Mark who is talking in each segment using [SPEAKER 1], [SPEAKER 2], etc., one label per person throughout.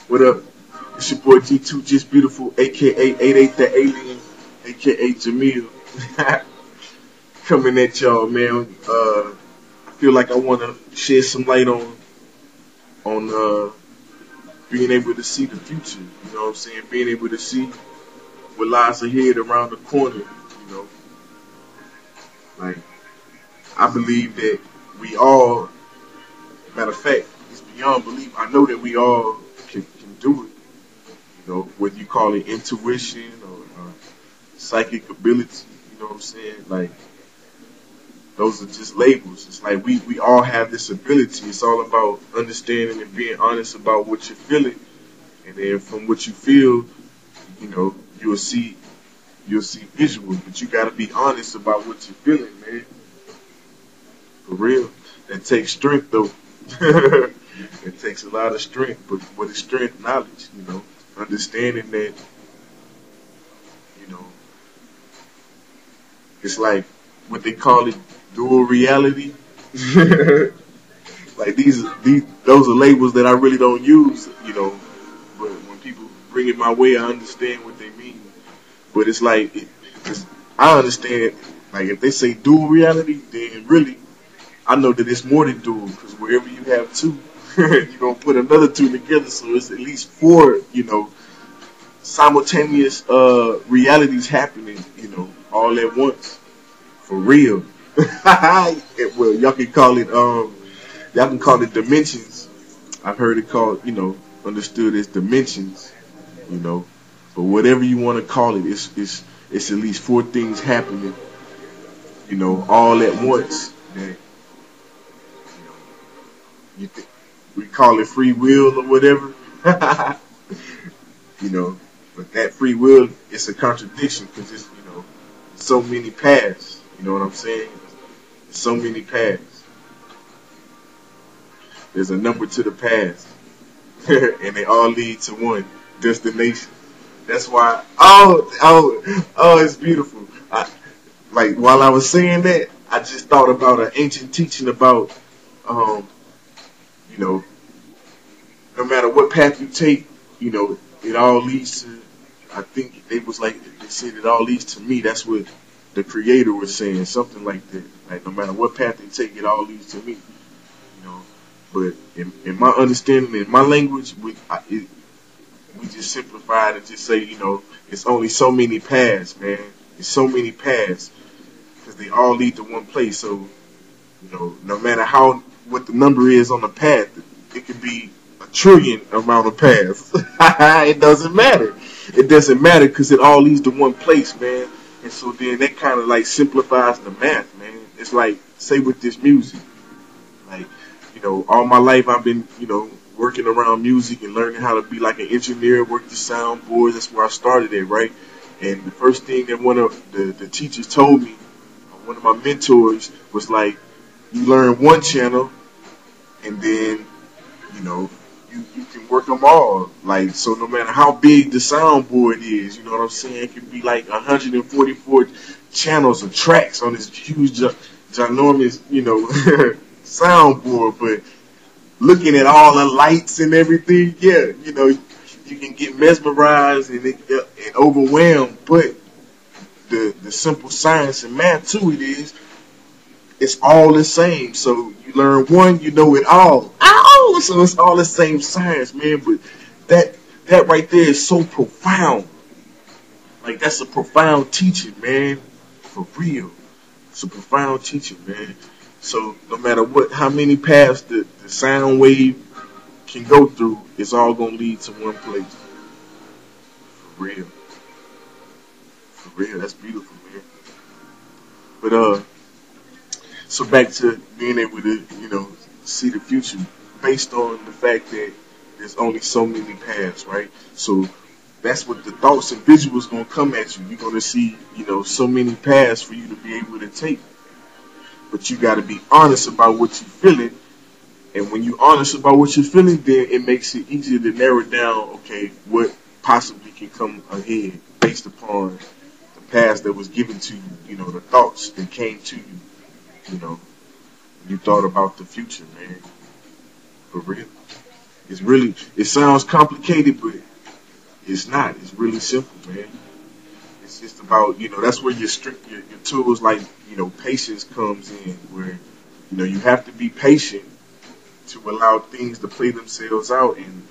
[SPEAKER 1] What up? It's your boy G2 Just Beautiful, aka 88 the Alien, aka Jamil. Coming at y'all, man. I feel like I want to shed some light on being able to see the future. You know what I'm saying? Being able to see what lies ahead around the corner. You know, like I believe that we all. Matter of fact, it's beyond belief. I know that we all can do it. You know, whether you call it intuition or psychic ability. You know what I'm saying? Like, those are just labels. It's like we all have this ability. It's all about understanding and being honest about what you're feeling. And then from what you feel, you know, you'll see visuals. But you gotta be honest about what you're feeling, man. For real. That takes strength though. It takes a lot of strength, but what is strength? Knowledge, you know. Understanding that, you know, it's like what they call it, dual reality. Like those are labels that I really don't use, you know. But when people bring it my way, I understand what they mean. But it's like, I understand, like if they say dual reality, then really, I know that it's more than dual, because wherever you have two, you're going to put another two together, so it's at least four, you know, simultaneous realities happening, you know, all at once. For real. Well, y'all can call it dimensions. I've heard it called, you know, understood as dimensions, you know. But whatever you want to call it, it's at least four things happening, you know, all at once. That, we call it free will or whatever. You know, but that free will, it's a contradiction because it's, you know, so many paths. You know what I'm saying? So many paths. There's a number to the paths. And they all lead to one destination. That's why, it's beautiful. Like, while I was saying that, I just thought about an ancient teaching about, you know, no matter what path you take, you know, it all leads to, I think they said it all leads to me. That's what the creator was saying, something like that. Like, no matter what path they take, it all leads to me. You know, but in my understanding, in my language, we just simplified and just say, you know, it's only so many paths, man. It's so many paths because they all lead to one place. So, you know, no matter what the number is on the path, it could be a trillion amount of paths. It doesn't matter. It doesn't matter because it all leads to one place, man. And so then that kind of like simplifies the math, man. It's like, say with this music, like, you know, all my life I've been, you know, working around music and learning how to be like an engineer, work the soundboards. That's where I started at, right? And the first thing that one of the teachers told me, one of my mentors, was like, you learn one channel and then, you know, you can work them all. Like, so no matter how big the soundboard is, you know what I'm saying? It can be like 144 channels of tracks on this huge, ginormous, you know, soundboard. But looking at all the lights and everything, yeah, you know, you can get mesmerized and overwhelmed. But the simple science and math to it is, it's all the same. So you learn one, you know it all. Ow! So it's all the same science, man. But that right there is so profound. Like, that's a profound teaching, man. For real. It's a profound teaching, man. So no matter how many paths the sound wave can go through, it's all gonna lead to one place. For real. For real. That's beautiful, man. But so back to being able to, you know, see the future based on the fact that there's only so many paths, right? So that's what the thoughts and visuals gonna come at you. You're gonna see, you know, so many paths for you to be able to take. But you gotta be honest about what you're feeling. And when you're honest about what you're feeling, then it makes it easier to narrow down, okay, what possibly can come ahead based upon the past that was given to you, you know, the thoughts that came to you. You know, you thought about the future, man. For real. It's really, it sounds complicated, but it's not. It's really simple, man. It's just about, that's where your tools like, patience comes in, where, you have to be patient to allow things to play themselves out and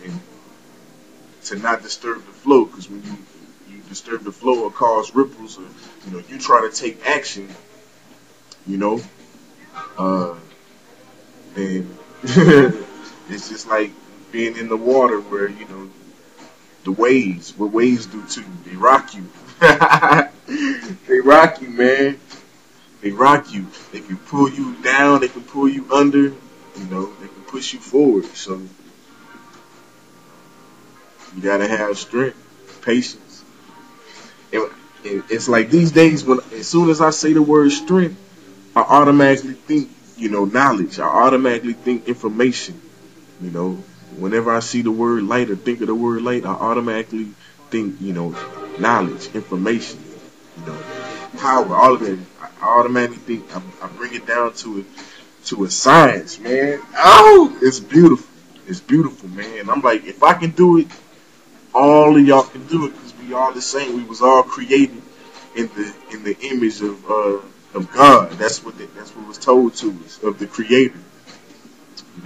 [SPEAKER 1] to not disturb the flow. Because when you disturb the flow or cause ripples, or, you try to take action, you know, uh, and it's just like being in the water where, what waves do to you, they rock you. They rock you, man. They rock you. They can pull you down. They can pull you under. They can push you forward. So you gotta have strength, patience. And it's like these days, as soon as I say the word strength, I automatically think, knowledge. I automatically think information. Whenever I see the word light or think of the word light, I automatically think, knowledge, information, power, all of that. I automatically think I bring it down to a science, man. Oh, it's beautiful. It's beautiful, man. I'm like, if I can do it, all of y'all can do it, because we all the same. We was all created in the image of God. That's what was told to us, of the Creator.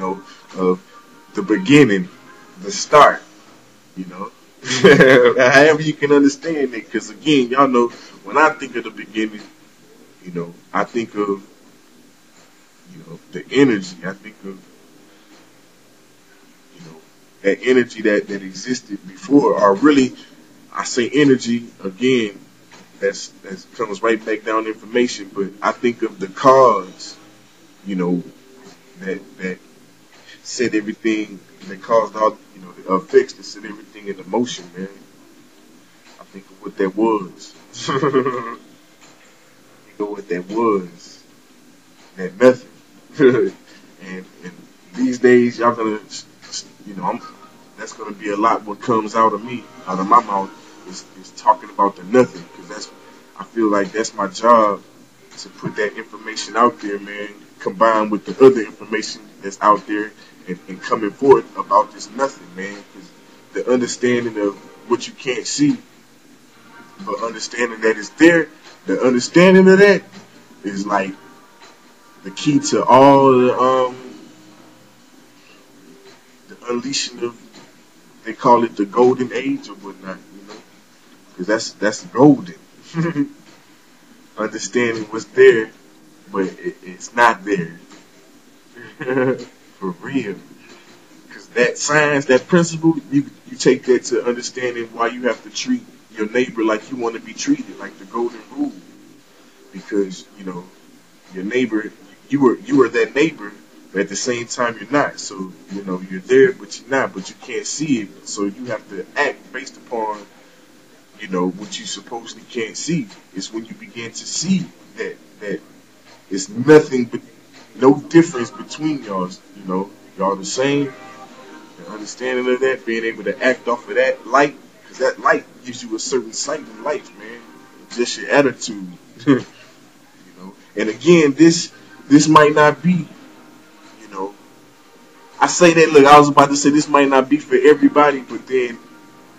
[SPEAKER 1] Of the beginning, the start. However you can understand it, because again, y'all know, when I think of the beginning, I think of, the energy. I think of, that energy that existed before, or really, I say energy again, that comes right back down information, but I think of the cause, that set everything, that caused all, the effects that set everything into motion, man. I think of what that was. What that was. That method. and these days, y'all gonna, that's gonna be a lot what comes out of me, out of my mouth, is talking about the nothing, because I feel like that's my job, to put that information out there, man, combined with the other information that's out there, and coming forth about this nothing, man, because the understanding of what you can't see, but understanding that it's there, the understanding of that is like the key to all the unleashing of, they call it the golden age or whatnot, because that's golden. Understanding what's there, but it's not there. For real. Because that science, that principle, you take that to understanding why you have to treat your neighbor like you want to be treated, like the golden rule. Because, your neighbor, you are that neighbor, but at the same time you're not. So, you're there, but you're not, but you can't see it. So you have to act based upon, what you supposedly can't see. It's when you begin to see that it's nothing but no difference between y'all. Y'all the same. The understanding of that, being able to act off of that light, because that light gives you a certain sight in life, man. It's just your attitude. And again, this might not be, I say that, look, I was about to say this might not be for everybody, but then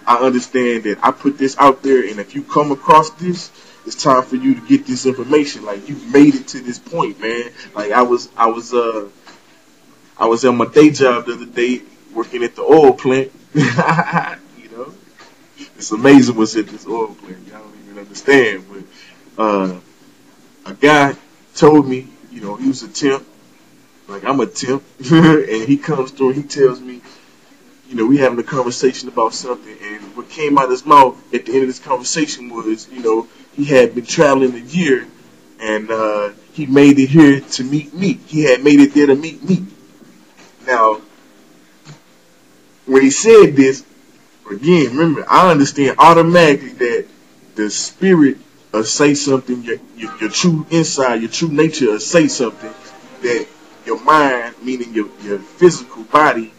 [SPEAKER 1] I understand that I put this out there, and if you come across this, it's time for you to get this information. Like, you've made it to this point, man. Like, I was at my day job the other day working at the oil plant. It's amazing what's at this oil plant. Y'all don't even understand. But a guy told me, he was a temp. Like, I'm a temp. And he comes through and he tells me, we having a conversation about something, and what came out of his mouth at the end of this conversation was, he had been traveling a year, and he made it here to meet me. He had made it there to meet me. Now, when he said this, again, remember, I understand automatically that the spirit will say something, your true inside, your true nature will say something that your mind, meaning your physical body,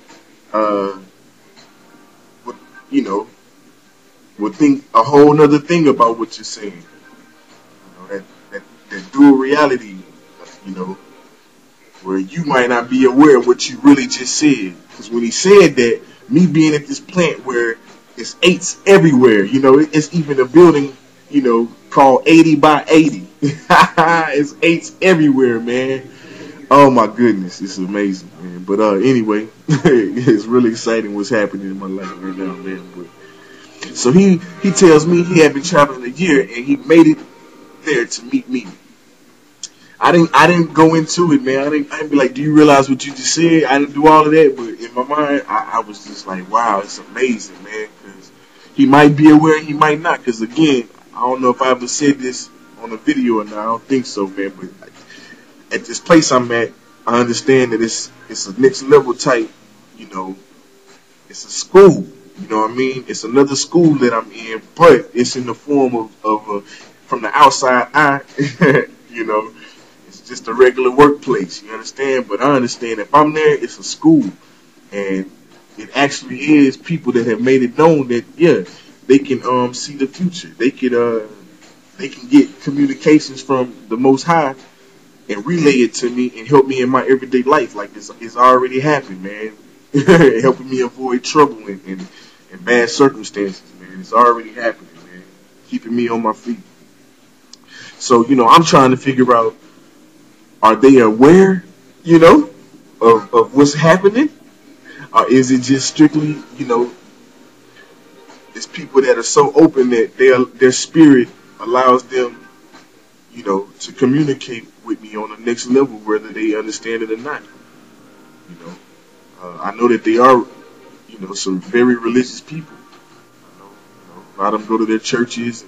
[SPEAKER 1] would think a whole nother thing about what you're saying. That dual reality, where you might not be aware of what you really just said. Because when he said that, me being at this plant where it's eights everywhere, it's even a building, called 80 by 80. It's eights everywhere, man. Oh my goodness, it's amazing, man. But anyway, it's really exciting what's happening in my life right now, man. But so he tells me he had been traveling a year and he made it there to meet me. I didn't go into it, man. I didn't be like, do you realize what you just said? I didn't do all of that, but in my mind, I was just like, wow, it's amazing, man. Because he might be aware, he might not. Because again, I don't know if I ever said this on a video or not. I don't think so, man. But at this place I'm at, I understand that it's a next level type, it's a school. You know what I mean? It's another school that I'm in, but it's in the form of from the outside eye, it's just a regular workplace. You understand? But I understand if I'm there, it's a school, and it actually is people that have made it known that they can see the future. They can get communications from the Most High and relay it to me and help me in my everyday life. Like it's already happened, man. Helping me avoid trouble and bad circumstances, man. It's already happening, man. Keeping me on my feet. So, I'm trying to figure out, are they aware, of what's happening? Or is it just strictly, it's people that are so open that their spirit allows them, to communicate with me on the next level, whether they understand it or not. I know that they are, some very religious people. A lot of them go to their churches,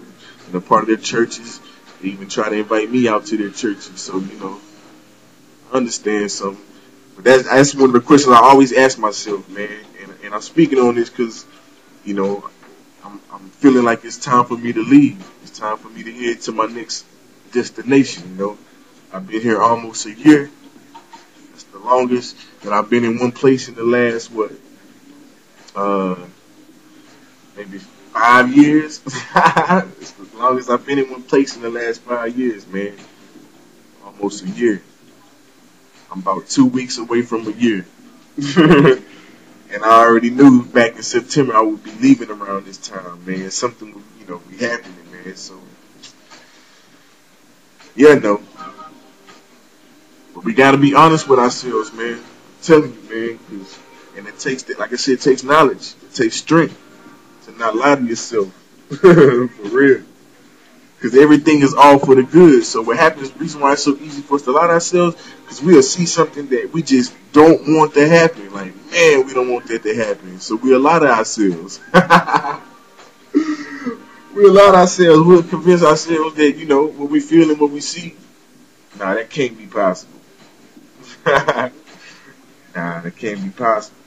[SPEAKER 1] and a part of their churches, they even try to invite me out to their churches. So, I understand something. But that's one of the questions I always ask myself, man. And I'm speaking on this because, I'm feeling like it's time for me to leave. It's time for me to head to my next destination, I've been here almost a year. That's the longest that I've been in one place in the last, maybe 5 years. It's the longest I've been in one place in the last 5 years, man. Almost a year. I'm about 2 weeks away from a year. And I already knew back in September I would be leaving around this time, man. Something would, be happening, man. So, no. But we gotta be honest with ourselves, man. I'm telling you, man. And it takes, like I said, it takes knowledge. It takes strength to not lie to yourself. For real. Because everything is all for the good. So what happens, the reason why it's so easy for us to lie to ourselves, because we'll see something that we just don't want to happen. Like, man, we don't want that to happen. So we'll lie to ourselves. We'll lie to ourselves. We'll convince ourselves that, what we feel and what we see, nah, that can't be possible. Nah, that can't be possible.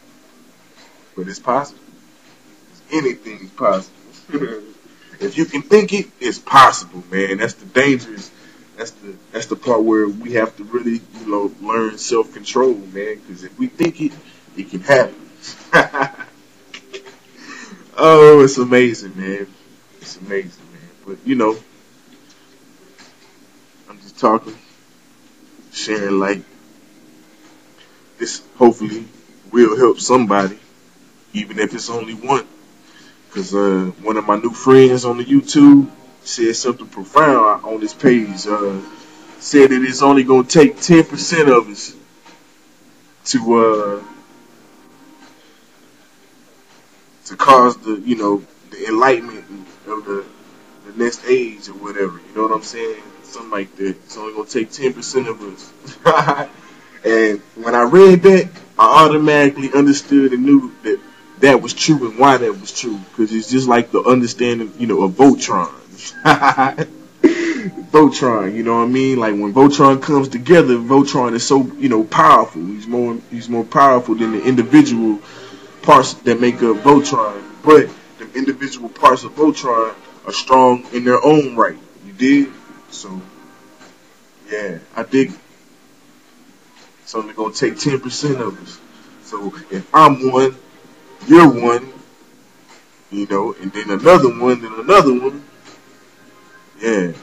[SPEAKER 1] But it's possible. Anything's possible. If you can think it, it's possible, man. That's the dangerous. That's the part where we have to really, learn self-control, man. Because if we think it, it can happen. Oh, it's amazing, man. It's amazing, man. But I'm just talking, sharing light. This hopefully will help somebody, even if it's only one. Because one of my new friends on the YouTube said something profound on this page. Said that it's only going to take 10% of us to cause the enlightenment of the next age or whatever. You know what I'm saying? Something like that. It's only going to take 10% of us. And when I read that, I automatically understood and knew that was true and why that was true. Because it's just like the understanding, of Voltron. Voltron, you know what I mean? Like when Voltron comes together, Voltron is so, powerful. He's more powerful than the individual parts that make up Voltron. But the individual parts of Voltron are strong in their own right. You dig? So, yeah, I dig it. It's only going to take 10% of us. So if I'm one, you're one, and then another one, then another one. Yeah,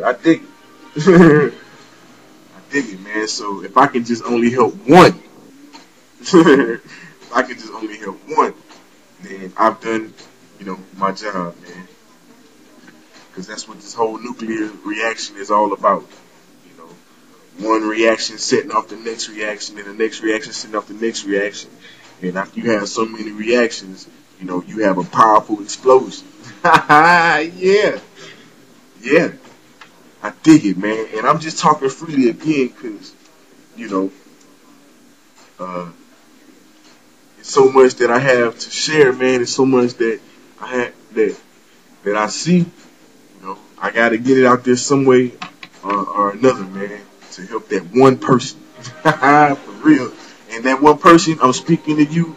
[SPEAKER 1] I dig it. I dig it, man. So if I can just only help one, if I can just only help one, then I've done, my job, man. Because that's what this whole nuclear reaction is all about. You know, one reaction setting off the next reaction, and the next reaction setting off the next reaction. And after you have so many reactions, you have a powerful explosion. Yeah, yeah. I dig it, man. And I'm just talking freely again because, you know, uh, it's so much that I have to share, man. It's so much that I had that I see. I got to get it out there some way or another, man, to help that one person. For real. And that one person, I'm speaking to you.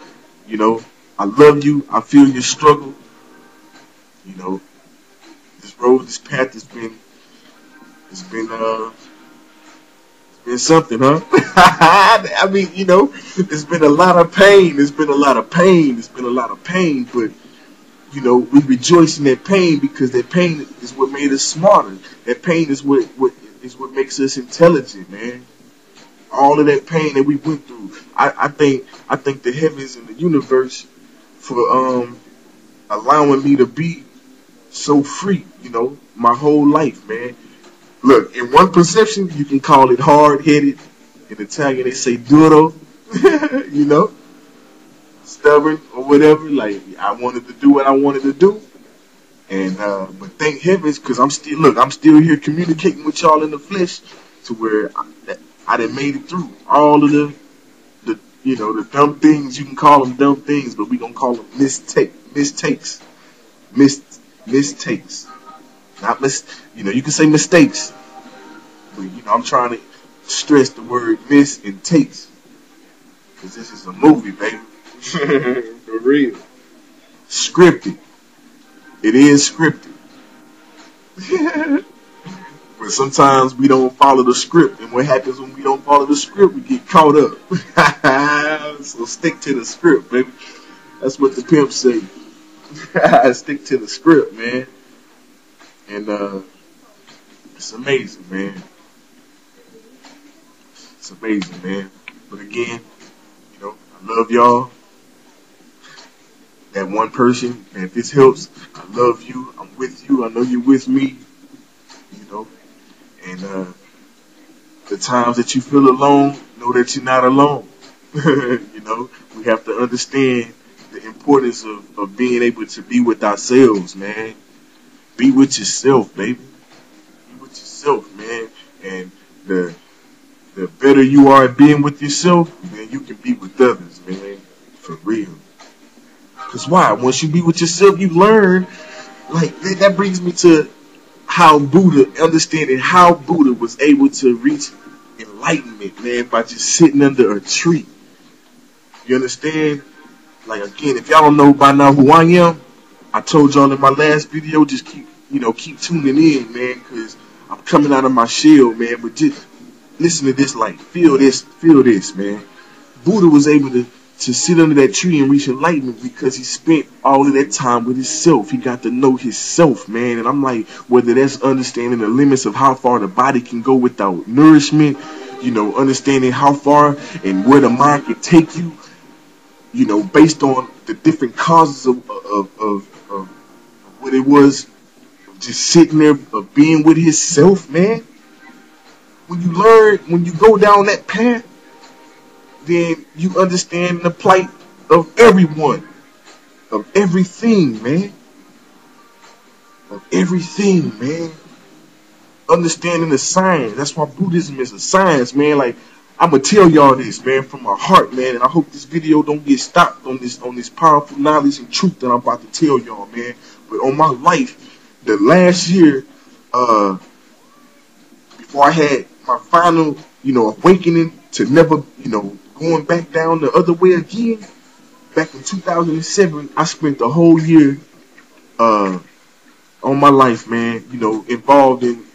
[SPEAKER 1] I love you. I feel your struggle. This road, this path it's been something, huh? I mean, it's been a lot of pain. It's been a lot of pain. It's been a lot of pain, but we rejoice in that pain because that pain is what made us smarter. That pain is what makes us intelligent, man. All of that pain that we went through. I think the heavens and the universe for allowing me to be so free, my whole life, man. Look, in one perception, you can call it hard-headed. In Italian, they say duro, stubborn or whatever. Like, I wanted to do what I wanted to do. And, but thank heavens, because I'm still here communicating with y'all in the flesh to where I done made it through all of the dumb things. You can call them dumb things, but we gonna call them mistakes. Not you can say mistakes, but I'm trying to stress the word miss and takes, because this is a movie, baby. For real. Scripted. It is scripted. But sometimes we don't follow the script, and what happens when we don't follow the script, we get caught up. So stick to the script, baby. That's what the pimp say. Stick to the script, man. And it's amazing, man. It's amazing, man. But again, I love y'all. That one person, and if this helps, I love you. I'm with you. I know you're with me. And the times that you feel alone, know that you're not alone. We have to understand the importance of being able to be with ourselves, man. Be with yourself, baby. Be with yourself, man. And the better you are at being with yourself, then you can be with others, man. For real. Because why? Once you be with yourself, you learn. Like, that brings me to understanding how Buddha was able to reach enlightenment, man, by just sitting under a tree. You understand? Like, again, if y'all don't know by now who I am, I told y'all in my last video, just keep tuning in, man, because I'm coming out of my shell, man. But just listen to this, like, feel this, man. Buddha was able to sit under that tree and reach enlightenment because he spent all of that time with himself. He got to know himself, man. And I'm like, whether that's understanding the limits of how far the body can go without nourishment, understanding how far and where the mind can take you, based on the different causes of what it was, just sitting there, of being with himself, man. When you go down that path, then you understand the plight of everyone, of everything, man. Of everything, man. Understanding the science. That's why Buddhism is a science, man. Like, I'm gonna tell y'all this, man, from my heart, man. And I hope this video don't get stopped on this powerful knowledge and truth that I'm about to tell y'all, man. But on my life, the last year, before I had my final, awakening to never, going back down the other way again, back in 2007, I spent the whole year on my life, man, involved in